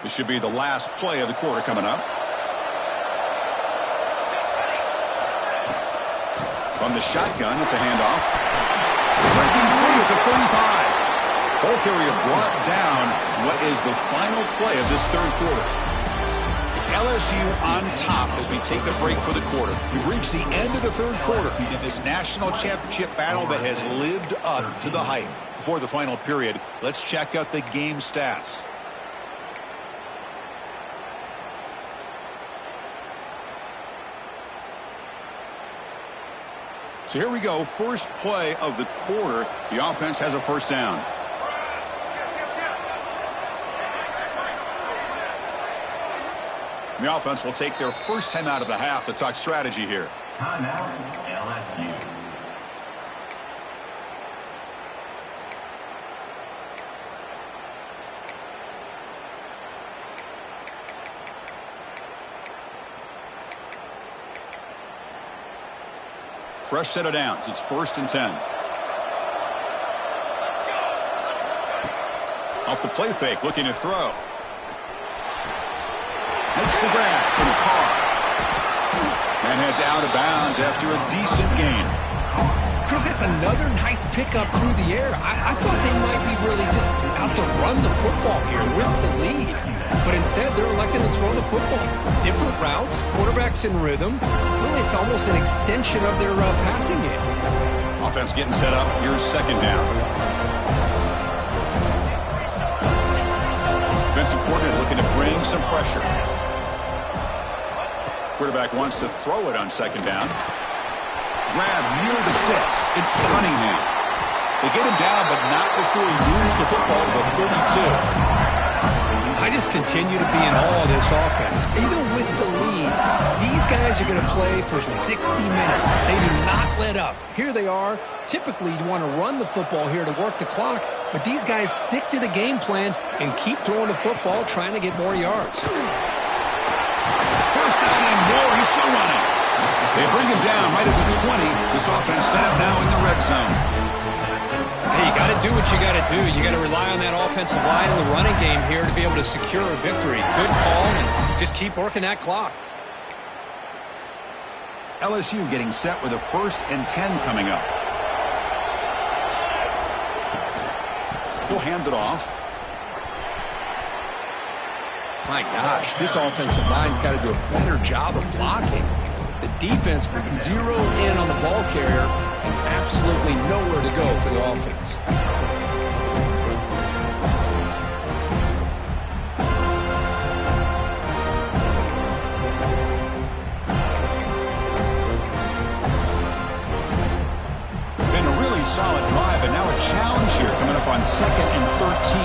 This should be the last play of the quarter coming up. From the shotgun, it's a handoff. Breaking free at the 35. Ball carrier brought down what is the final play of this third quarter. It's LSU on top as we take a break for the quarter. We've reached the end of the third quarter in this national championship battle that has lived up to the hype. Before the final period, let's check out the game stats. So here we go, first play of the quarter. The offense has a first down. The offense will take their first time out of the half to talk strategy here. Timeout, LSU. Fresh set of downs. It's 1st and 10. Off the play fake, looking to throw. Makes the grab. It's Carr. And heads out of bounds after a decent gain. Chris, that's another nice pickup through the air. I thought they might be really just out to run the football here with the lead. But instead, they're electing to throw the football. Different routes, quarterbacks in rhythm. Really, it's almost an extension of their passing game. Offense getting set up. Here's second down. Defensive coordinator looking to bring some pressure. Quarterback wants to throw it on second down. Grab near the sticks. It's Cunningham. They get him down, but not before he moves the football to the 32. I just continue to be in awe of this offense. Even with the lead, these guys are going to play for 60 minutes. They do not let up. Here they are. Typically, you want to run the football here to work the clock, but these guys stick to the game plan and keep throwing the football, trying to get more yards. First down and more. He's still running. They bring him down right at the 20. This offense set up now in the red zone. Hey, you got to do what you got to do. You got to rely on that offensive line and the running game here to be able to secure a victory. Good call, and just keep working that clock. LSU getting set with a 1st and 10 coming up. We'll hand it off. My gosh, this offensive line's got to do a better job of blocking. The defense was zeroed in on the ball carrier and absolutely nowhere to go for the offense. Been a really solid drive, and now a challenge here coming up on 2nd and 13.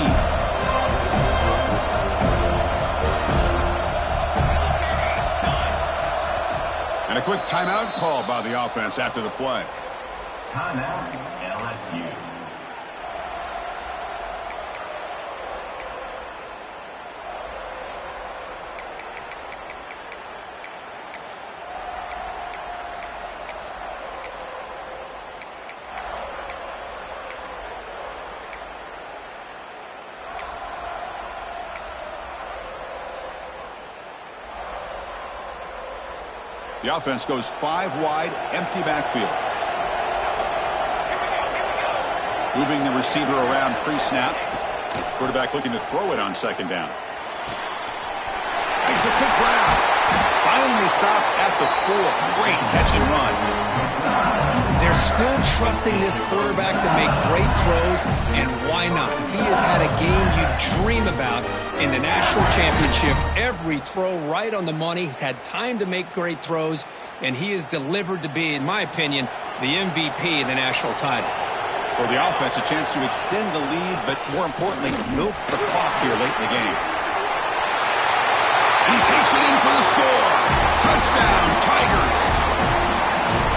And a quick timeout call by the offense after the play. Timeout, LSU. The offense goes 5 wide, empty backfield. Moving the receiver around pre-snap. Quarterback looking to throw it on second down. Makes a quick grab. Finally stopped at the 4. Great catch and run. They're still trusting this quarterback to make great throws, and why not? He has had a game you dream about in the national championship. Every throw right on the money. He's had time to make great throws, and he is delivered to be, in my opinion, the MVP in the national title. For the offense, a chance to extend the lead, but more importantly, milk the clock here late in the game. And he takes it in for the score. Touchdown, Tigers.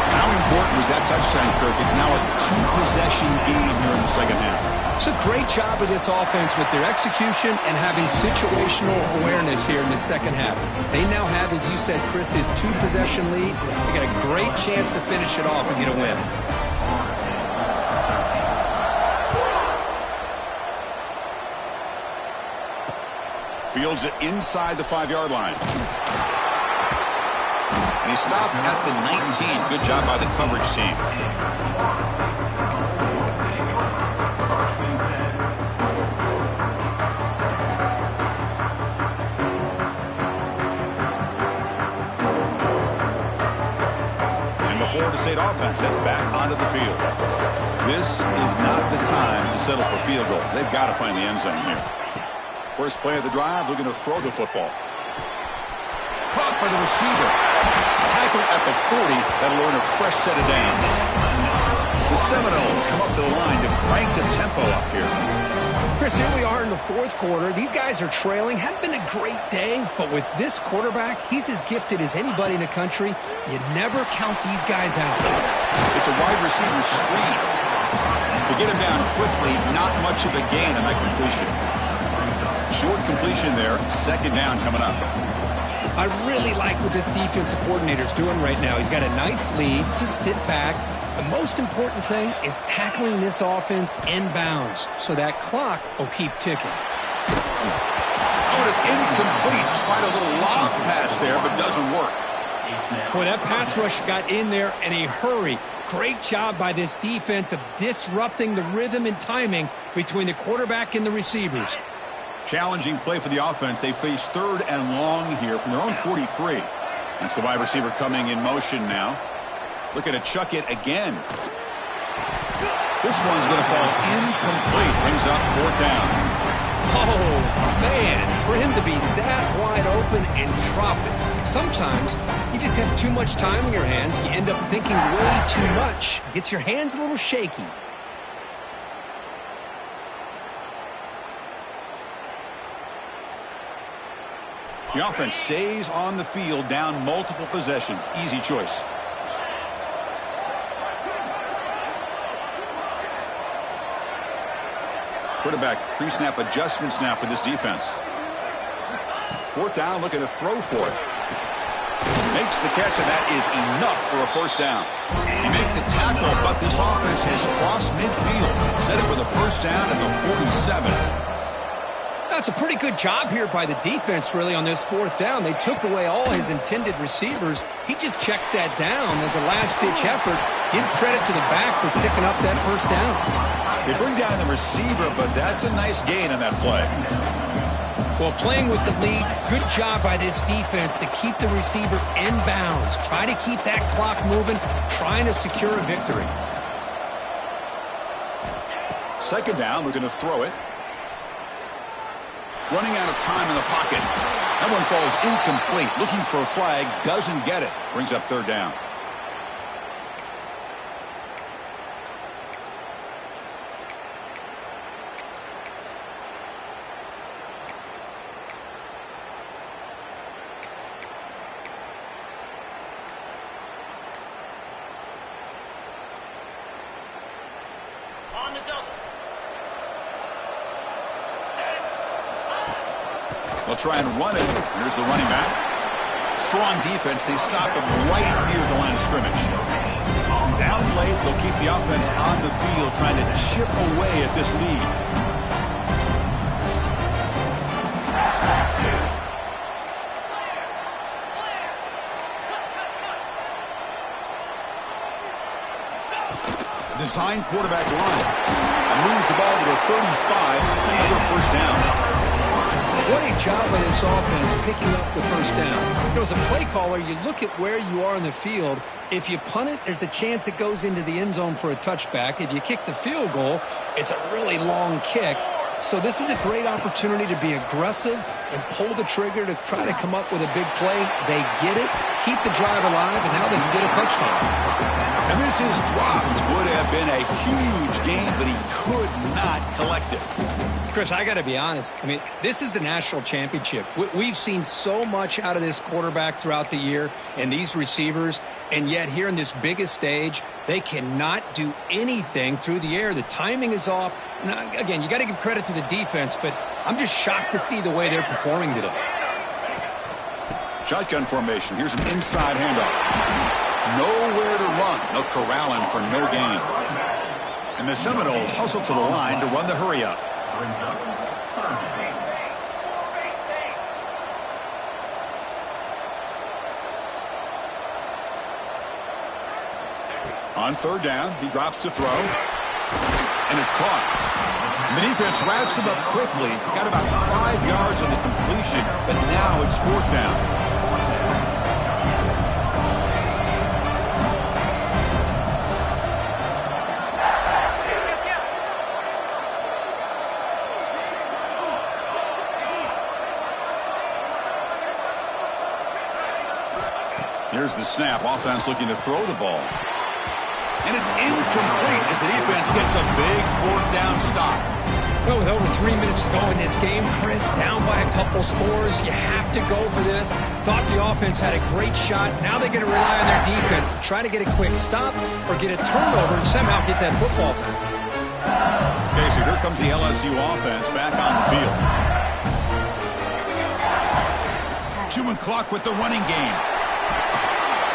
How important was that touchdown, Kirk? It's now a 2-possession game here in the second half. It's a great job of this offense with their execution and having situational awareness here in the second half. They now have, as you said, Chris, this 2-possession lead. They got a great chance to finish it off and get a win. Fields it inside the 5-yard line. And he stopped at the 19. Good job by the coverage team. And the Florida State offense heads back onto the field. This is not the time to settle for field goals. They've got to find the end zone here. First play of the drive, looking to throw the football. Caught by the receiver. Tackled at the 40. That'll earn a fresh set of downs. The Seminoles come up to the line to crank the tempo up here. Chris, here we are in the 4th quarter. These guys are trailing. Hadn't been a great day, but with this quarterback, he's as gifted as anybody in the country. You never count these guys out. It's a wide receiver screen. To get him down quickly, not much of a gain on that completion. Short completion there. Second down coming up. I really like what this defensive coordinator's doing right now. He's got a nice lead. Just sit back. The most important thing is tackling this offense inbounds so that clock will keep ticking. Oh, it's incomplete. Tried a little lob pass there, but doesn't work. Boy, that pass rush got in there in a hurry. Great job by this defense of disrupting the rhythm and timing between the quarterback and the receivers. Challenging play for the offense. They face 3rd and long here from their own 43. That's the wide receiver coming in motion now. Looking to chuck it again. This one's going to fall incomplete. Brings up 4th down. Oh, man, for him to be that wide open and drop it. Sometimes you just have too much time in your hands. You end up thinking way too much. Gets your hands a little shaky. The offense stays on the field, down multiple possessions. Easy choice. Quarterback pre-snap adjustments now for this defense. 4th down, looking to throw for it. Makes the catch, and that is enough for a 1st down. He made the tackle, but this offense has crossed midfield. Set it with a 1st down at the 47. That's a pretty good job here by the defense, really, on this 4th down. They took away all his intended receivers. He just checks that down as a last-ditch effort. Give credit to the back for picking up that 1st down. They bring down the receiver, but that's a nice gain on that play. Well, playing with the lead, good job by this defense to keep the receiver in bounds. Try to keep that clock moving, trying to secure a victory. 2nd down, we're going to throw it. Running out of time in the pocket. That one falls incomplete. Looking for a flag, doesn't get it. Brings up 3rd down. On the double. They'll try and run it. Here's the running back. Strong defense. They stop him right near the line of scrimmage. Down late, they'll keep the offense on the field trying to chip away at this lead. Design quarterback run. And moves the ball to the 35. Another first down. What a job by this offense picking up the first down. You know, as a play caller, you look at where you are in the field. If you punt it, there's a chance it goes into the end zone for a touchback. If you kick the field goal, it's a really long kick. So this is a great opportunity to be aggressive and pull the trigger to try to come up with a big play. They get it, keep the drive alive, and now they can get a touchdown. And this is dropped. Would have been a huge game, but he could not collect it. Chris, I got to be honest. I mean, this is the national championship. We've seen so much out of this quarterback throughout the year and these receivers, and yet here in this biggest stage, they cannot do anything through the air. The timing is off. Now, again, you got to give credit to the defense, but I'm just shocked to see the way they're performing today. Shotgun formation. Here's an inside handoff. Nowhere to run. They'll corral him for no gain. And the Seminoles hustle to the line to run the hurry-up. On third down, he drops to throw. And it's caught. And the defense wraps him up quickly. Got about 5 yards on the completion, but now it's fourth down. Here's the snap. Offense looking to throw the ball. And it's incomplete as the defense gets a big fourth down stop. Well, with over 3 minutes to go in this game, Chris, down by a couple scores, you have to go for this. Thought the offense had a great shot. Now they're going to rely on their defense to try to get a quick stop or get a turnover and somehow get that football back. Okay, so here comes the LSU offense back on the field. Chewing clock with the running game.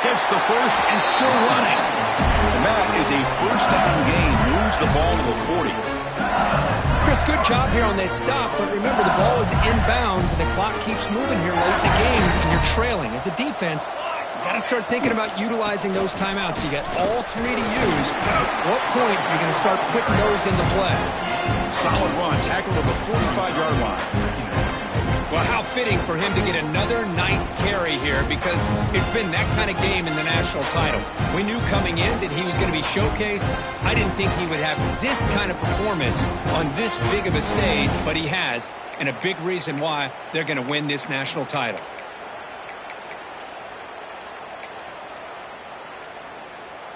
Gets the first and still running. And that is a first down gain. Moves the ball to the 40. Chris, good job here on that stop, but remember the ball is inbounds and the clock keeps moving here late in the game and you're trailing. As a defense, you got to start thinking about utilizing those timeouts. You got all 3 to use. At what point are you going to start putting those into play? Solid run. Tackle to the 45-yard line. Well, how fitting for him to get another nice carry here because it's been that kind of game in the national title. We knew coming in that he was going to be showcased. I didn't think he would have this kind of performance on this big of a stage, but he has, and a big reason why they're going to win this national title.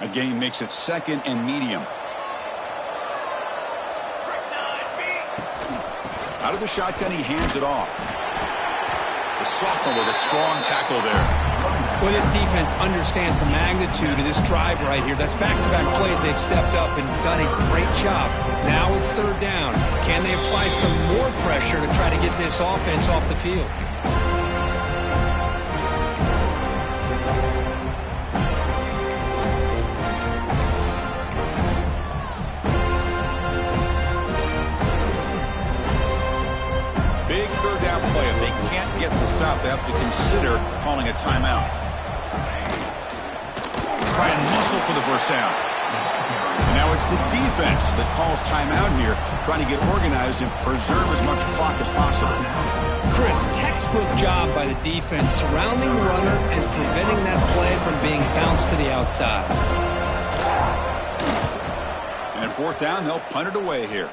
Again, makes it second and medium. Out of the shotgun, he hands it off. The sophomore with a strong tackle there. Well, this defense understands the magnitude of this drive right here. That's back-to-back plays. They've stepped up and done a great job. Now it's third down. Can they apply some more pressure to try to get this offense off the field? Big third down play. If they can't get the stop, they have to consider calling a timeout. Try and muscle for the first down. And now it's the defense that calls timeout here, trying to get organized and preserve as much clock as possible. Chris, textbook job by the defense surrounding the runner and preventing that play from being bounced to the outside. And at fourth down, they'll punt it away here.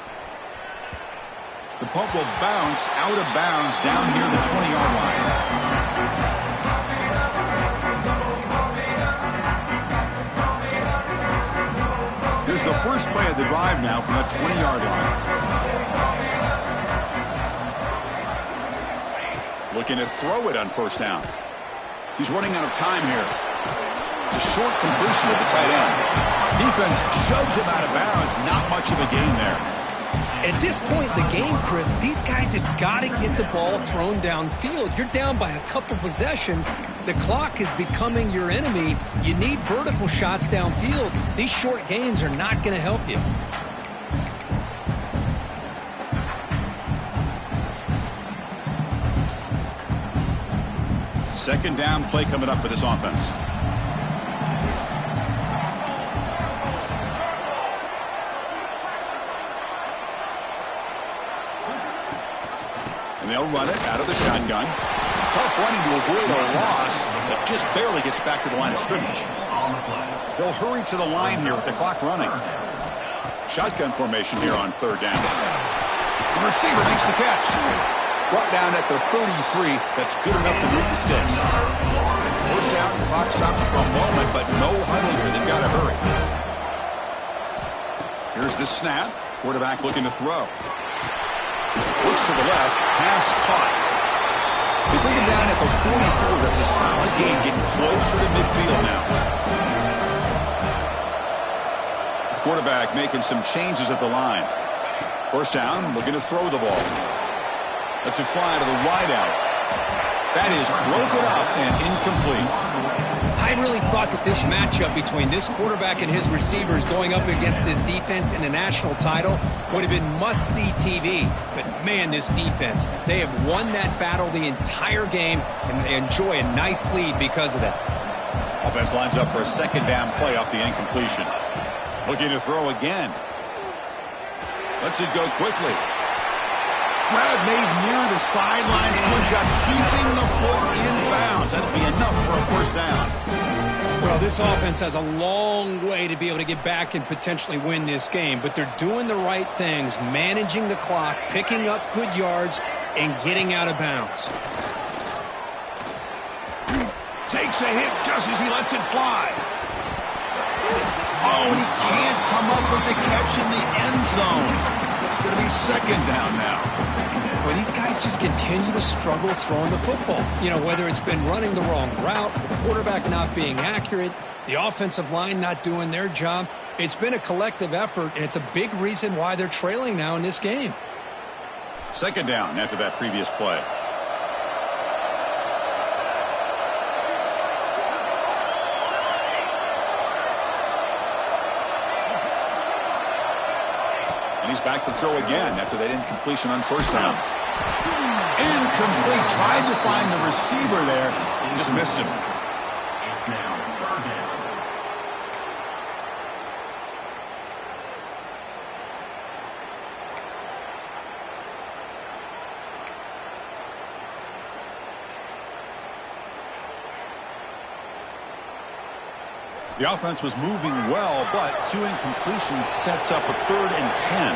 The punt will bounce out of bounds down near the 20-yard line. Here's the first play of the drive now from the 20-yard line. Looking to throw it on first down. He's running out of time here. The short completion of the tight end. Defense shoves him out of bounds. Not much of a gain there. At this point in the game, Chris, these guys have got to get the ball thrown downfield. You're down by a couple possessions. The clock is becoming your enemy. You need vertical shots downfield. These short gains are not going to help you. Second down play coming up for this offense. they'll run it out of the shotgun. Tough running to avoid a loss, but just barely gets back to the line of scrimmage. They'll hurry to the line here with the clock running. Shotgun formation here on third down. The receiver makes the catch. Brought down at the 33. That's good enough to move the sticks. First down, clock stops for a moment, but no huddle here. They've got to hurry. Here's the snap. Quarterback looking to throw. Looks to the left. Pass caught. They bring him down at the 44. That's a solid gain, getting closer to midfield now. Quarterback making some changes at the line. First down, looking to throw the ball. Lets it fly to the wideout. That is broken up and incomplete. I really thought that this matchup between this quarterback and his receivers going up against this defense in a national title would have been must-see TV. But, man, this defense, they have won that battle the entire game, and they enjoy a nice lead because of that. Offense lines up for a second down play off the incompletion. Looking to throw again. Lets it go quickly. Grab made near the sidelines. Good job keeping the foot in bounds. That'll be enough for a first down. Well, this offense has a long way to be able to get back and potentially win this game, but they're doing the right things, managing the clock, picking up good yards, and getting out of bounds. Takes a hit just as he lets it fly. Oh, and he can't come up with the catch in the end zone. It's going to be second down now. Well, these guys just continue to struggle throwing the football. You know, whether it's been running the wrong route, the quarterback not being accurate, the offensive line not doing their job. It's been a collective effort, and it's a big reason why they're trailing now in this game. Second down after that previous play. And he's back to throw again after that incompletion on first down. Incomplete. Tried to find the receiver there. Just missed him. The offense was moving well, but two incompletions sets up a 3rd and 10.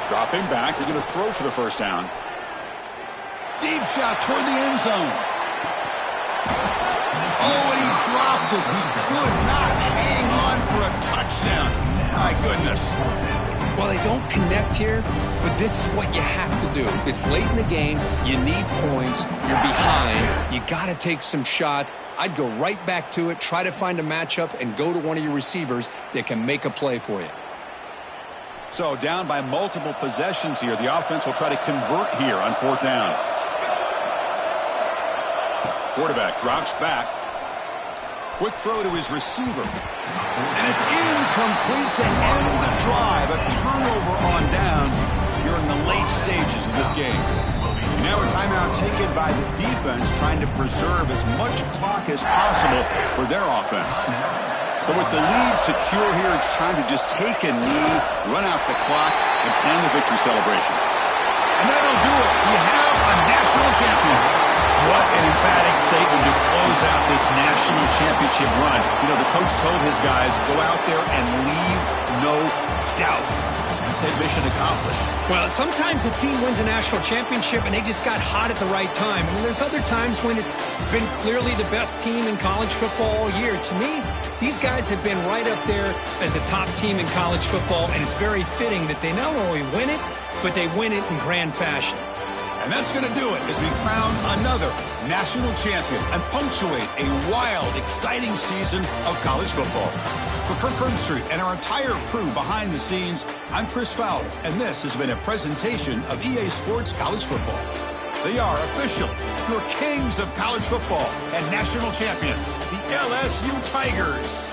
Dropping back, they're going to throw for the first down. Deep shot toward the end zone. Oh, and he dropped it. He could not hang on for a touchdown. My goodness. Well, they don't connect here, but this is what you have to do. It's late in the game. You need points. You're behind. You got to take some shots. I'd go right back to it, try to find a matchup, and go to one of your receivers that can make a play for you. So down by multiple possessions here. The offense will try to convert here on 4th down. Quarterback drops back. Quick throw to his receiver. And it's incomplete to end the drive. A turnover on downs here in the late stages of this game. And now a timeout taken by the defense, trying to preserve as much clock as possible for their offense. So with the lead secure here, it's time to just take a knee, run out the clock, and plan the victory celebration. And that'll do it. We have a national champion. What an emphatic statement to close out this national championship run. You know, the coach told his guys, go out there and leave no doubt. He said mission accomplished. Well, sometimes a team wins a national championship and they just got hot at the right time. And there's other times when it's been clearly the best team in college football all year. To me, these guys have been right up there as the top team in college football, and it's very fitting that they not only win it, but they win it in grand fashion. And that's going to do it as we crown another national champion and punctuate a wild, exciting season of college football. For Kirk Herbstreit and our entire crew behind the scenes, I'm Chris Fowler, and this has been a presentation of EA Sports College Football. They are official, your kings of college football and national champions, the LSU Tigers.